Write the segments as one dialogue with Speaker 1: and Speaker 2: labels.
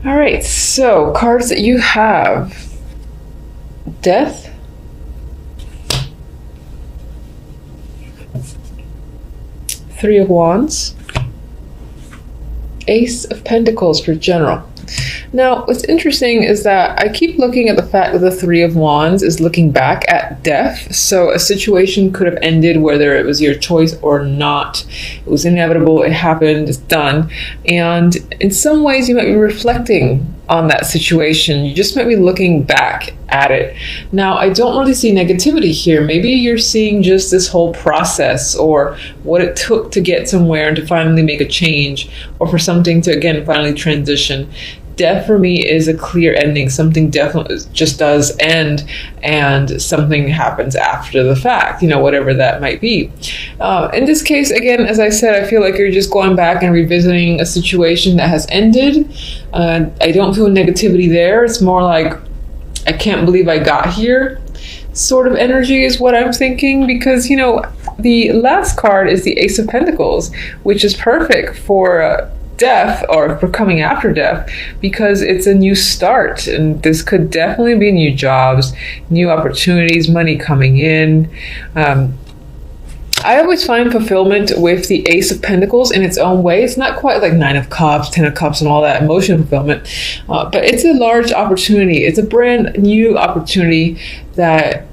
Speaker 1: All right, so cards that you have: Death, Three of Wands, Ace of Pentacles for general. Now, what's interesting is that I keep looking at the fact that the Three of Wands is looking back at death. So a situation could have ended whether it was your choice or not. It was inevitable, it happened, it's done. And in some ways you might be reflecting on that situation. You just might be looking back at it. Now, I don't really see negativity here. Maybe you're seeing just this whole process or what it took to get somewhere and to finally make a change, or for something to, again, finally transition. Death for me is a clear ending. Something definitely just does end, and something happens after the fact, whatever that might be. In this case, again, as I said, I feel like you're just going back and revisiting a situation that has ended. I don't feel negativity there. It's more like, I can't believe I got here sort of energy is what I'm thinking, because, the last card is the Ace of Pentacles, which is perfect for death, or for coming after death, because it's a new start, and this could definitely be new jobs, new opportunities, money coming in. I always find fulfillment with the Ace of Pentacles in its own way. It's not quite like Nine of Cups, Ten of Cups, and all that emotional fulfillment, but it's a large opportunity. It's a brand new opportunity that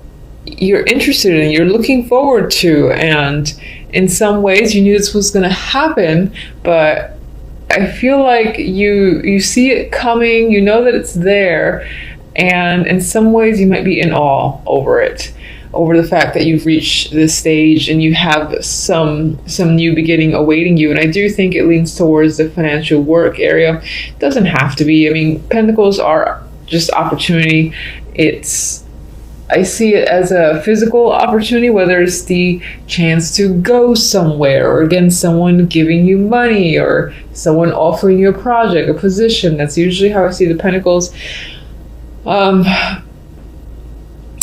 Speaker 1: you're interested in, you're looking forward to, and in some ways you knew this was going to happen, but I feel like you see it coming, you know that it's there, and in some ways you might be in awe over it, over the fact that you've reached this stage and you have some new beginning awaiting you. And I do think it leans towards the financial work area. It doesn't have to be. I mean, Pentacles are just opportunity. I see it as a physical opportunity, whether it's the chance to go somewhere, or again, someone giving you money, or someone offering you a project, a position. That's usually how I see the Pentacles. And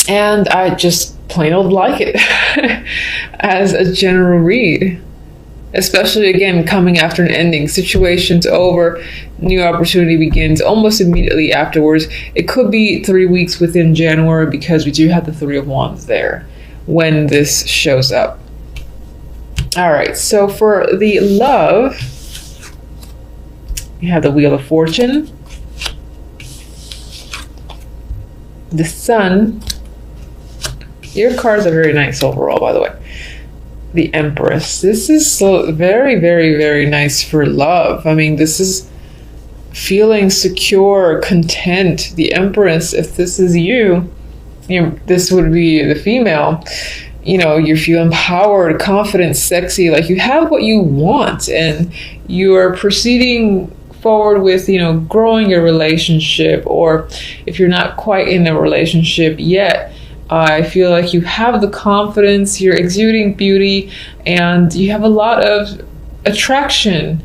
Speaker 1: I just plain old like it as a general read. Especially, again, coming after an ending. Situation's over, new opportunity begins almost immediately afterwards. It could be 3 weeks within January, because we do have the Three of Wands there when this shows up. All right, so for the love, we have the Wheel of Fortune, the Sun. Your cards are very nice overall, by the way. The Empress. This is so very, very, very nice for love. I mean, this is feeling secure, content. The Empress, if this is you, this would be the female. You feel empowered, confident, sexy, like you have what you want, and you are proceeding forward with, growing your relationship, or if you're not quite in a relationship yet, I feel like you have the confidence, you're exuding beauty, and you have a lot of attraction.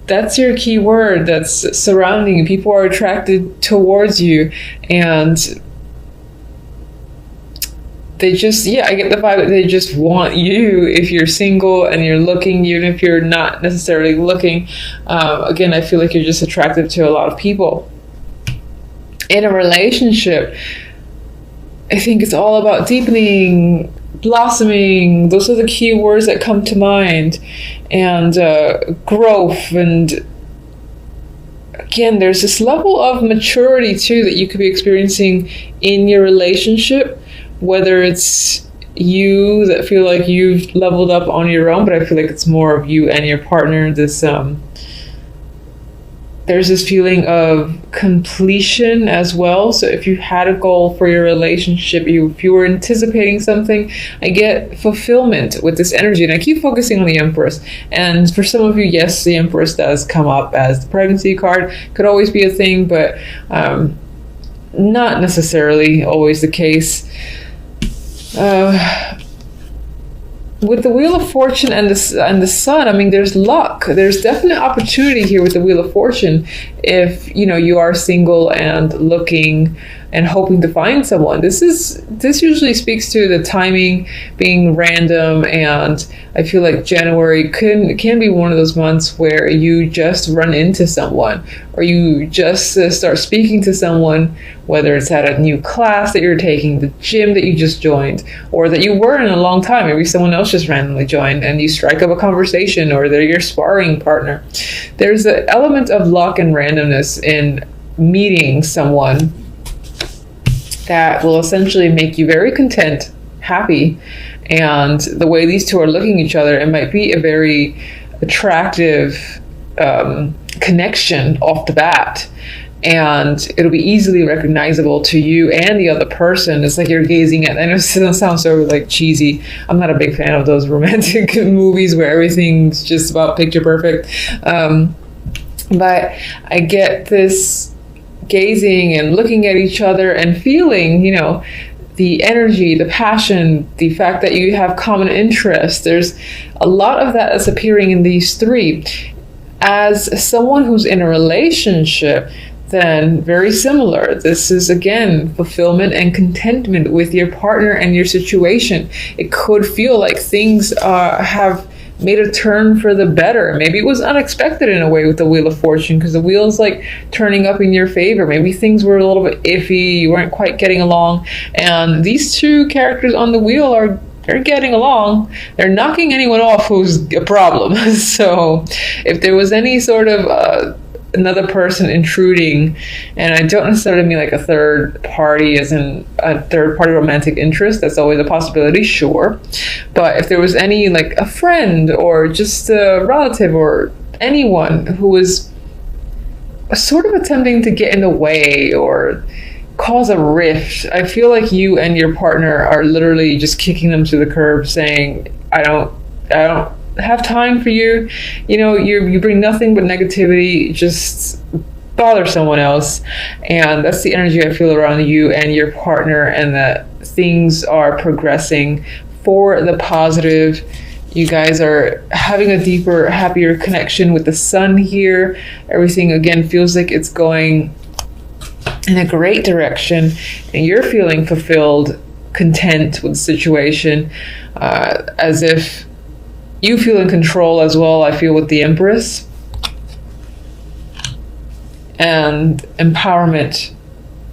Speaker 1: That's your key word that's surrounding you. People are attracted towards you, and they just, I get the vibe that they just want you if you're single and you're looking, even if you're not necessarily looking. Again, I feel like you're just attracted to a lot of people. In a relationship, I think it's all about deepening, blossoming. Those are the key words that come to mind. And growth. And again, there's this level of maturity too that you could be experiencing in your relationship, whether it's you that feel like you've leveled up on your own, but I feel like it's more of you and your partner. There's this feeling of completion as well. So if you had a goal for your relationship, if you were anticipating something, I get fulfillment with this energy. And I keep focusing on the Empress. And for some of you, yes, the Empress does come up as the pregnancy card. Could always be a thing, but not necessarily always the case. With the Wheel of Fortune and the Sun, I mean, there's luck. There's definite opportunity here with the Wheel of Fortune. If you are single and looking, and hoping to find someone. This usually speaks to the timing being random, and I feel like January can be one of those months where you just run into someone, or you just start speaking to someone, whether it's at a new class that you're taking, the gym that you just joined, or that you were in a long time. Maybe someone else just randomly joined and you strike up a conversation, or they're your sparring partner. There's an element of luck and randomness in meeting someone that will essentially make you very content, happy. And the way these two are looking at each other, it might be a very attractive connection off the bat. And it'll be easily recognizable to you and the other person. It's like you're gazing at, I know it sounds so like cheesy. I'm not a big fan of those romantic movies where everything's just about picture perfect. But I get this gazing and looking at each other and feeling, the energy, the passion, the fact that you have common interests. There's a lot of that that's appearing in these three. As someone who's in a relationship, then very similar. This is, again, fulfillment and contentment with your partner and your situation. It could feel like things have made a turn for the better. Maybe it was unexpected in a way with the Wheel of Fortune, because the wheel's like turning up in your favor. Maybe things were a little bit iffy, you weren't quite getting along, and these two characters on the wheel they're getting along. They're knocking anyone off who's a problem. So if there was any sort of another person intruding, and I don't necessarily mean like a third party as in a third party romantic interest, that's always a possibility, sure. But if there was any, like a friend or just a relative or anyone who was sort of attempting to get in the way or cause a rift, I feel like you and your partner are literally just kicking them to the curb, saying, I don't have time for you. You bring nothing but negativity. Just bother someone else. And that's the energy I feel around you and your partner, and that things are progressing for the positive. You guys are having a deeper, happier connection with the sun here. Everything, again, feels like it's going in a great direction, and you're feeling fulfilled, content with the situation, as if you feel in control as well. I feel with the Empress. And empowerment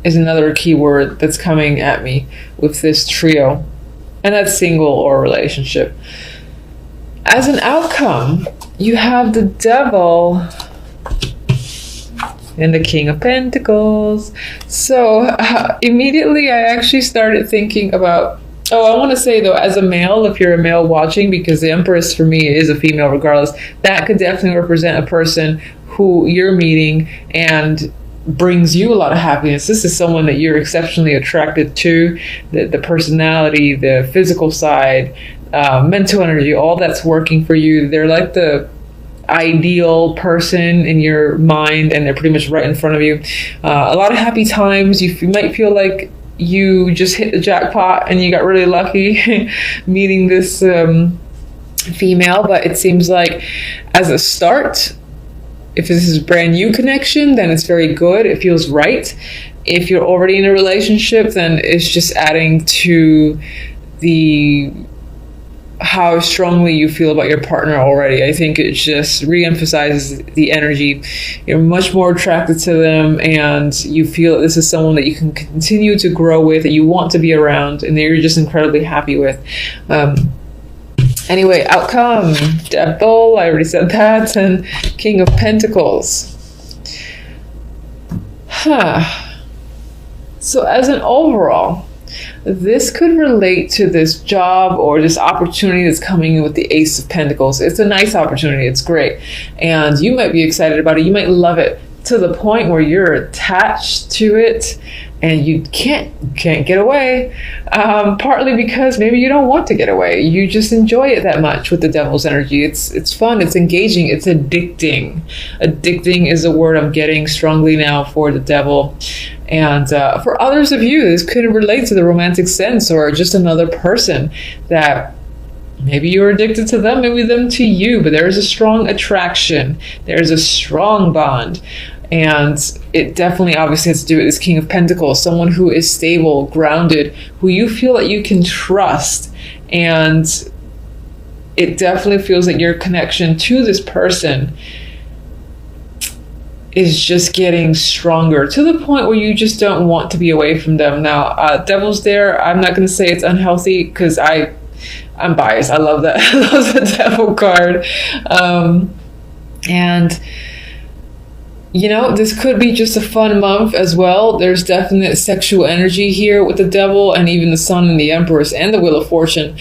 Speaker 1: is another key word that's coming at me with this trio, and that's single or relationship. As an outcome, you have the Devil and the King of Pentacles. So immediately I actually started thinking about, I want to say though, as a male, if you're a male watching, because the Empress for me is a female regardless, that could definitely represent a person who you're meeting and brings you a lot of happiness. This is someone that you're exceptionally attracted to, the personality, the physical side, mental energy, all that's working for you. They're like the ideal person in your mind, and they're pretty much right in front of you. A lot of happy times. You might feel like you just hit the jackpot and you got really lucky meeting this female, but it seems like as a start, if this is a brand new connection, then it's very good. It feels right. If you're already in a relationship, then it's just adding to how strongly you feel about your partner already. I think it just reemphasizes the energy. You're much more attracted to them, and you feel that this is someone that you can continue to grow with, that you want to be around, and that you're just incredibly happy with. Anyway, outcome, Devil, I already said that, and King of Pentacles. So as an overall, this could relate to this job or this opportunity that's coming in with the Ace of Pentacles. It's a nice opportunity. It's great. And you might be excited about it. You might love it to the point where you're attached to it and you can't get away. Partly because maybe you don't want to get away. You just enjoy it that much with the Devil's energy. It's fun. It's engaging. It's addicting. Addicting is a word I'm getting strongly now for the Devil. And for others of you, this could relate to the romantic sense, or just another person that maybe you're addicted to them, maybe them to you, but there is a strong attraction. There's a strong bond. And it definitely obviously has to do with this King of Pentacles, someone who is stable, grounded, who you feel that you can trust. And it definitely feels like your connection to this person is just getting stronger to the point where you just don't want to be away from them. Now, Devil's there. I'm not going to say it's unhealthy because I'm biased. I love that. I love the Devil card. And you know, this could be just a fun month as well. There's definite sexual energy here with the Devil and even the Sun and the Empress and the Wheel of Fortune.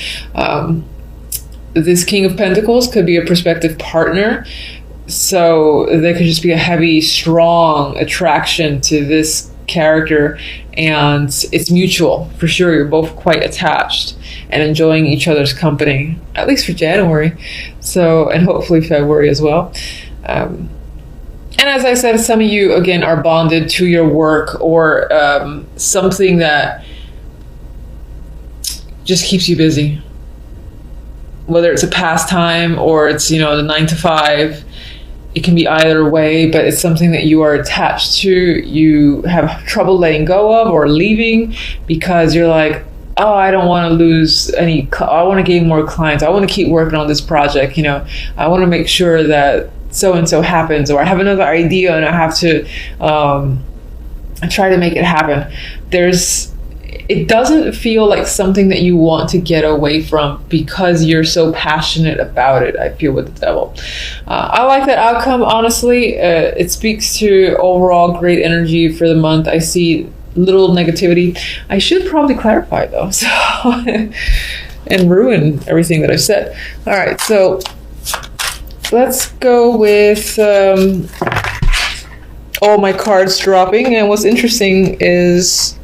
Speaker 1: This King of Pentacles could be a prospective partner. So there could just be a heavy, strong attraction to this character, and it's mutual for sure. You're both quite attached and enjoying each other's company, at least for January. So, and hopefully February as well. And as I said, some of you, again, are bonded to your work or something that just keeps you busy. Whether it's a pastime or it's, you know, the 9 to 5, it can be either way, but it's something that you are attached to, you have trouble letting go of or leaving because you're like, oh, I don't want to lose any, I want to gain more clients. I want to keep working on this project. You know, I want to make sure that so-and-so happens, or I have another idea and I have to try to make it happen. It doesn't feel like something that you want to get away from because you're so passionate about it, I feel, with the Devil. I like that outcome, honestly. It speaks to overall great energy for the month. I see little negativity. I should probably clarify though, so and ruin everything that I've said. All right, so let's go with all my cards dropping. And what's interesting is,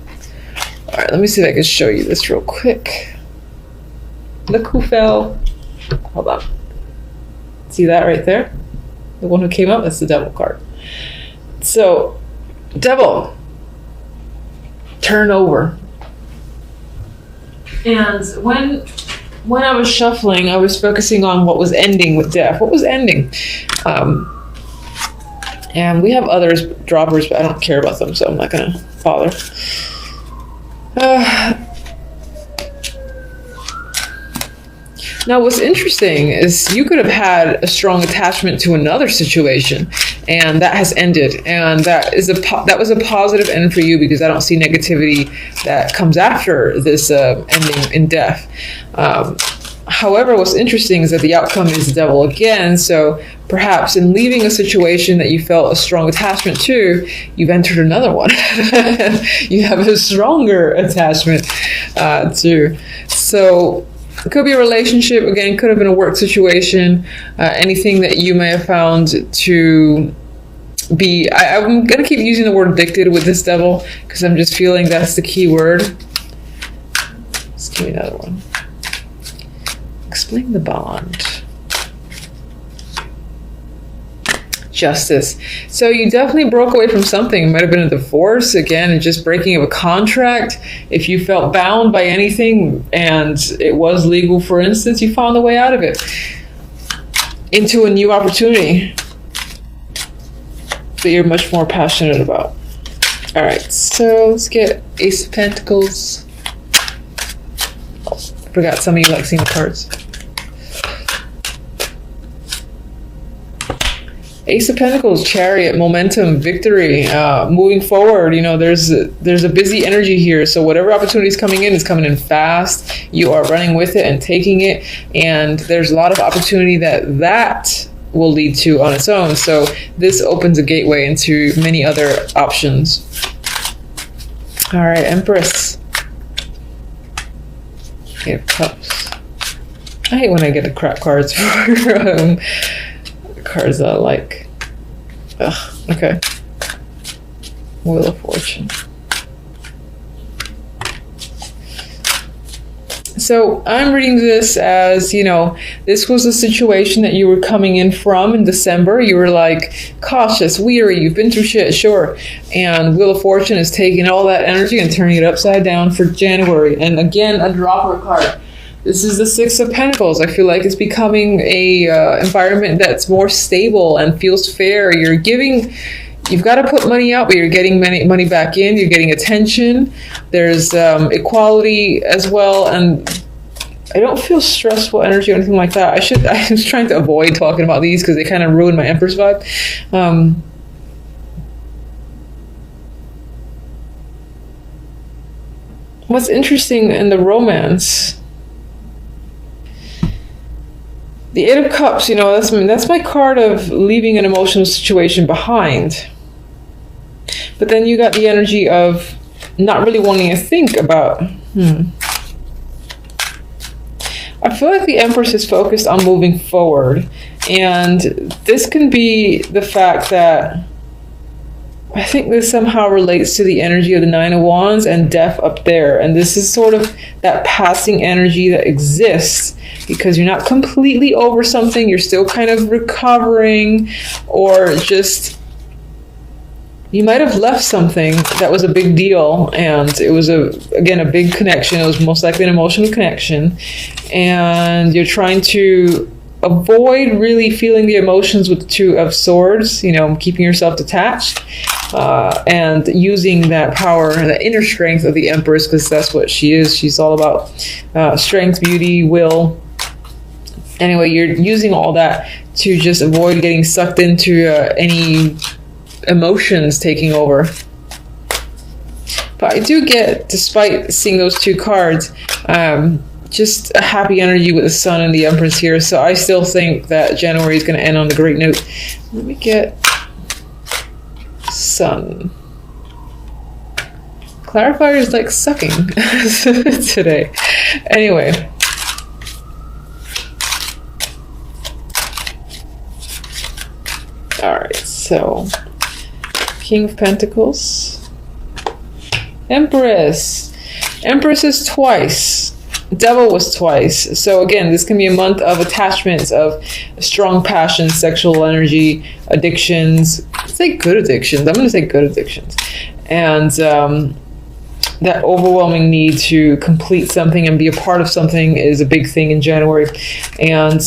Speaker 1: all right, let me see if I can show you this real quick. Look who fell. Hold on. See that right there? The one who came up, that's the Devil card. So, Devil, turn over. And when I was shuffling, I was focusing on what was ending with death. What was ending? And we have others, droppers, but I don't care about them, so I'm not going to bother. Now, what's interesting is you could have had a strong attachment to another situation, and that has ended. And that was a positive end for you because I don't see negativity that comes after this ending in death. However, what's interesting is that the outcome is the Devil again. So perhaps in leaving a situation that you felt a strong attachment to, you've entered another one. You have a stronger attachment to. So it could be a relationship, again, it could have been a work situation, anything that you may have found to be, I'm going to keep using the word addicted with this Devil because I'm just feeling that's the key word. Let's give me another one. Explain the bond. Justice. So you definitely broke away from something. It might have been a divorce, again, and just breaking of a contract. If you felt bound by anything and it was legal, for instance, you found a way out of it into a new opportunity that you're much more passionate about. All right, so let's get Ace of Pentacles. Oh, I forgot some of you like seeing the cards. Ace of Pentacles, Chariot, momentum, victory, moving forward. You know, there's a busy energy here. So whatever opportunity is coming in is coming in fast. You are running with it and taking it. And there's a lot of opportunity that will lead to on its own. So this opens a gateway into many other options. All right, Empress. Eight of Cups. I hate when I get the crap cards for cards that I like. Ugh, okay. Wheel of Fortune. So I'm reading this as, you know, this was a situation that you were coming in from in December. You were like cautious, weary, you've been through shit, sure. And Wheel of Fortune is taking all that energy and turning it upside down for January. And again, a dropper card. This is the Six of Pentacles. I feel like it's becoming a environment that's more stable and feels fair. You're giving you've got to put money out, but you're getting money back in. You're getting attention. There's equality as well, and I don't feel stressful energy or anything like that. I was trying to avoid talking about these because they kind of ruin my Empress vibe. What's interesting in the romance, the Eight of Cups, that's my card of leaving an emotional situation behind. But then you got the energy of not really wanting to think about, I feel like the Empress is focused on moving forward. And this can be the fact that I think this somehow relates to the energy of the Nine of Wands and death up there. And this is sort of that passing energy that exists because you're not completely over something. You're still kind of recovering, or just you might have left something that was a big deal, and it was a big connection. It was most likely an emotional connection, and you're trying to avoid really feeling the emotions with the Two of Swords, keeping yourself detached, and using that power, the inner strength of the Empress, because that's what she is. She's all about strength, beauty, will. Anyway, you're using all that to just avoid getting sucked into any emotions taking over. But I do get, despite seeing those two cards, just a happy energy with the Sun and the Empress here. So I still think that January is going to end on a great note. Let me get Sun. Clarifier is like sucking today. Anyway. Alright, so King of Pentacles. Empress. Empress is twice. Devil was twice. So again, this can be a month of attachments, of strong passion, sexual energy, addictions. Let's say good addictions. I'm going to say good addictions. And that overwhelming need to complete something and be a part of something is a big thing in January. And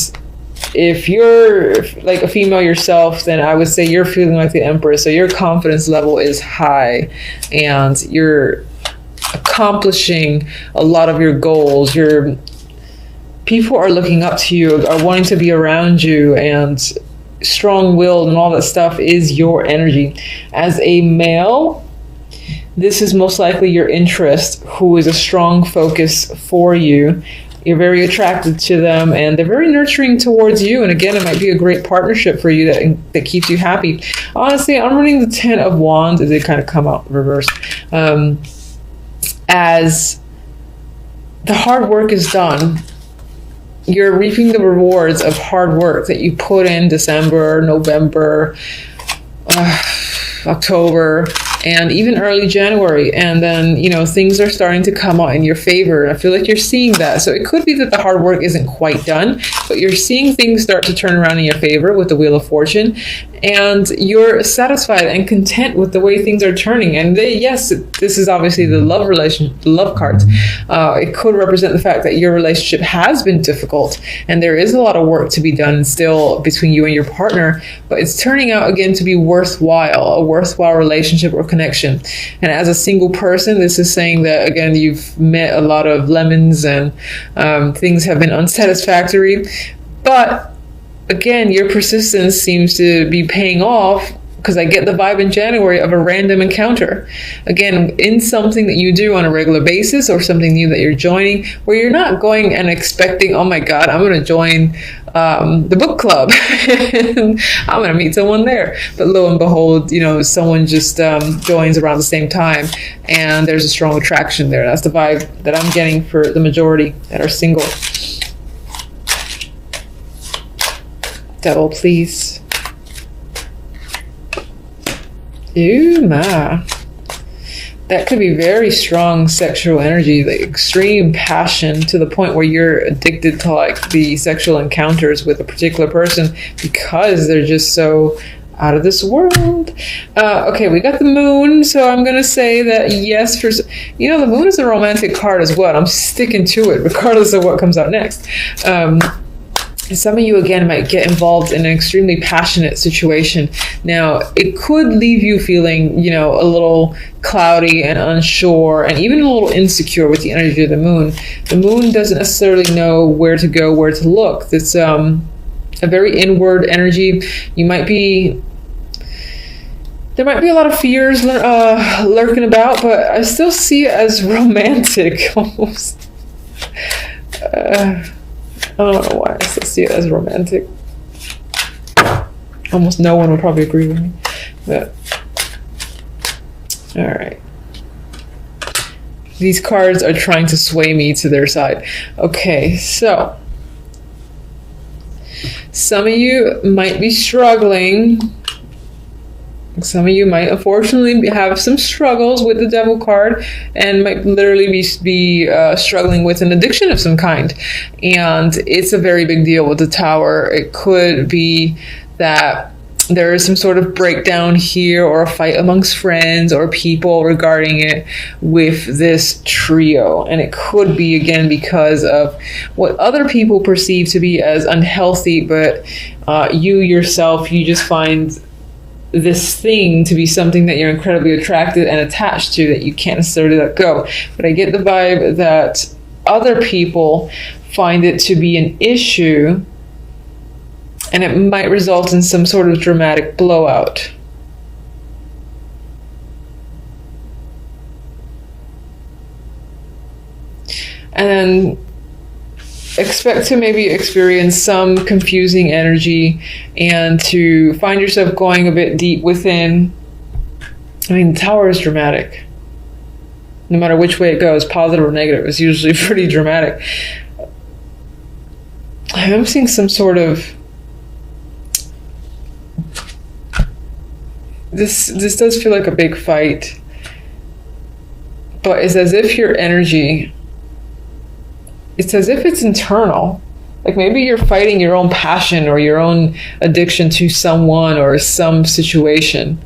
Speaker 1: if you're like a female yourself, then I would say you're feeling like the Empress. So your confidence level is high and you're accomplishing a lot of your goals. People are looking up to you, are wanting to be around you, and strong-willed and all that stuff is your energy. As a male, this is most likely your interest, who is a strong focus for you. You're very attracted to them, and they're very nurturing towards you. And again, it might be a great partnership for you that keeps you happy. Honestly, I'm running the Ten of Wands as they kind of come out reversed. As the hard work is done, you're reaping the rewards of hard work that you put in December, November, October, and even early January. And then, things are starting to come out in your favor. I feel like you're seeing that. So it could be that the hard work isn't quite done, but you're seeing things start to turn around in your favor with the Wheel of Fortune. And you're satisfied and content with the way things are turning. And yes, this is obviously the love relation, the love cards. It could represent the fact that your relationship has been difficult and there is a lot of work to be done still between you and your partner, but it's turning out again to be worthwhile, a worthwhile relationship or connection. And as a single person, this is saying that again, you've met a lot of lemons and things have been unsatisfactory, but again, your persistence seems to be paying off, because I get the vibe in January of a random encounter. Again, in something that you do on a regular basis or something new that you're joining, where you're not going and expecting, oh my God, I'm going to join the book club. I'm going to meet someone there. But lo and behold, someone just joins around the same time and there's a strong attraction there. That's the vibe that I'm getting for the majority that are single. Devil, please. Ooh, ma. That could be very strong sexual energy, like extreme passion to the point where you're addicted to like the sexual encounters with a particular person because they're just so out of this world. Okay, we got the moon, so I'm gonna say that yes, the moon is a romantic card as well. I'm sticking to it regardless of what comes out next. Some of you, again, might get involved in an extremely passionate situation. Now, it could leave you feeling, a little cloudy and unsure and even a little insecure with the energy of the moon. The moon doesn't necessarily know where to go, where to look. It's a very inward energy. There might be a lot of fears lurking about, but I still see it as romantic almost. I don't know why I still see it as romantic. Almost no one would probably agree with me. But all right. These cards are trying to sway me to their side. Okay, so some of you might be struggling. Some of you might unfortunately have some struggles with the Devil card and might literally be struggling with an addiction of some kind. And it's a very big deal with the Tower. It could be that there is some sort of breakdown here or a fight amongst friends or people regarding it with this trio. And it could be, again, because of what other people perceive to be as unhealthy, but you yourself, you just find this thing to be something that you're incredibly attracted and attached to that you can't necessarily let go. But I get the vibe that other people find it to be an issue, and it might result in some sort of dramatic blowout. And expect to maybe experience some confusing energy and to find yourself going a bit deep within. I mean, the Tower is dramatic. No matter which way it goes, positive or negative, it's usually pretty dramatic. I'm seeing some sort of... This does feel like a big fight, but it's as if your energy... It's as if it's internal. Like maybe you're fighting your own passion or your own addiction to someone or some situation.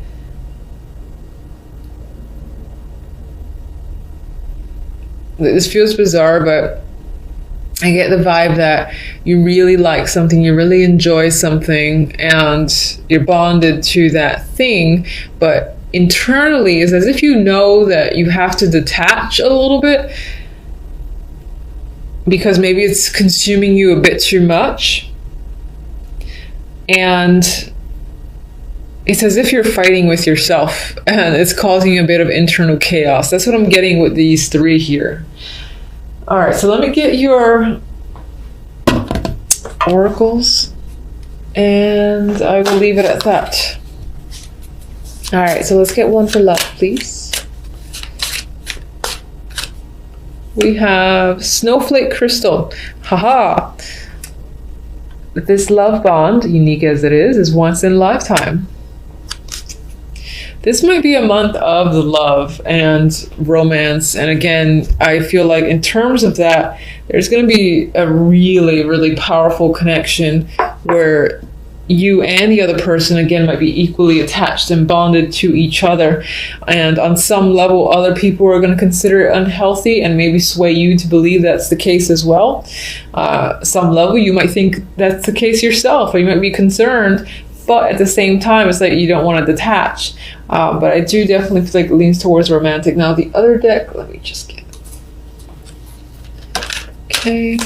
Speaker 1: This feels bizarre, but I get the vibe that you really like something, you really enjoy something, and you're bonded to that thing, but internally it's as if you know that you have to detach a little bit, because maybe it's consuming you a bit too much. And it's as if you're fighting with yourself and it's causing a bit of internal chaos. That's what I'm getting with these three here. All right, so let me get your oracles and I will leave it at that. All right, so let's get one for love, please. We have Snowflake Crystal. Haha. This love bond, unique as it is once in a lifetime. This might be a month of the love and romance. And again, I feel like in terms of that, there's going to be a really, really powerful connection where you and the other person, again, might be equally attached and bonded to each other. And on some level, other people are going to consider it unhealthy and maybe sway you to believe that's the case as well. Some level, you might think that's the case yourself, or you might be concerned, but at the same time, it's like you don't want to detach. But I do definitely feel like it leans towards romantic. Now, the other deck, let me just get it. Okay.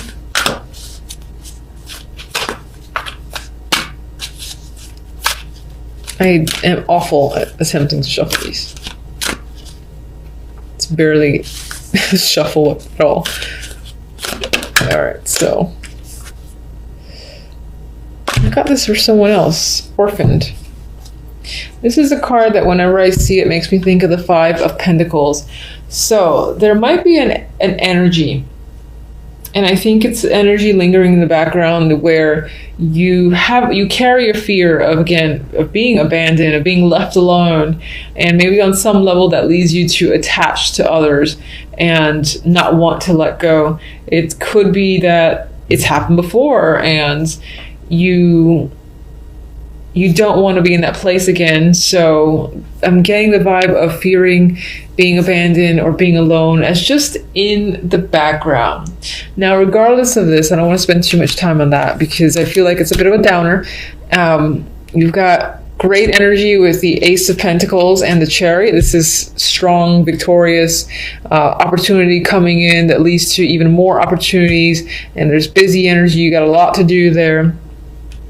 Speaker 1: I am awful at attempting to shuffle these. It's barely shuffle at all. All right, so I got this for someone else, Orphaned. This is a card that whenever I see it makes me think of the Five of Pentacles. So there might be an energy, and I think it's energy lingering in the background where you carry a fear of, again, of being abandoned, of being left alone, and maybe on some level that leads you to attach to others and not want to let go. It could be that it's happened before and you you don't want to be in that place again. So I'm getting the vibe of fearing being abandoned or being alone as just in the background. Now, regardless of this, I don't want to spend too much time on that because I feel like it's a bit of a downer. You've got great energy with the Ace of Pentacles and the Chariot. This is strong, victorious opportunity coming in that leads to even more opportunities. And there's busy energy. You got a lot to do there.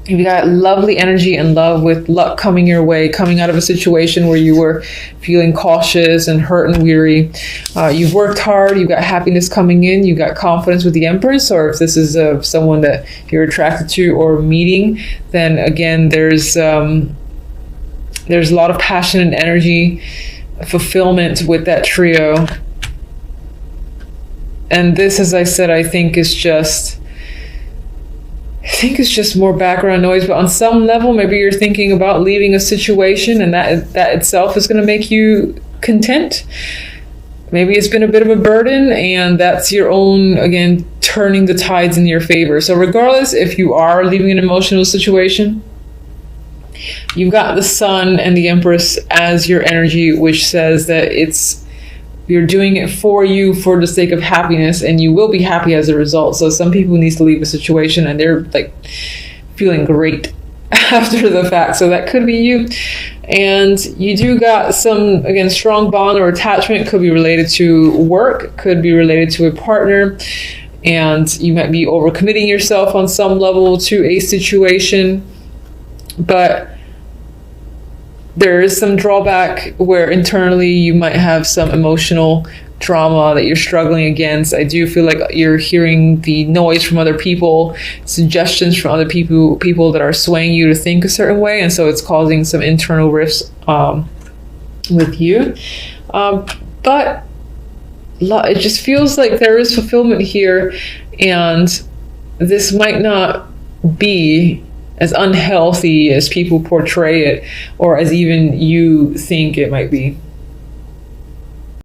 Speaker 1: You've got lovely energy and love with luck coming your way, coming out of a situation where you were feeling cautious and hurt and weary. You've worked hard. You've got happiness coming in. You've got confidence with the Empress, or if this is someone that you're attracted to or meeting, then again, there's a lot of passion and energy, fulfillment with that trio. And this, as I said, I think is just more background noise, but on some level, maybe you're thinking about leaving a situation and that itself is going to make you content. Maybe it's been a bit of a burden and that's your own, again, turning the tides in your favor. So regardless, if you are leaving an emotional situation, you've got the Sun and the Empress as your energy, which says that you're doing it for you for the sake of happiness, and you will be happy as a result. So some people need to leave a situation and they're like feeling great after the fact. So that could be you. And you do got some, again, strong bond or attachment. Could be related to work, could be related to a partner, and you might be overcommitting yourself on some level to a situation. But there is some drawback where internally you might have some emotional drama that you're struggling against. I do feel like you're hearing the noise from other people, suggestions from other people that are swaying you to think a certain way, and so it's causing some internal rifts with you. But it just feels like there is fulfillment here, and this might not be as unhealthy as people portray it, or as even you think it might be.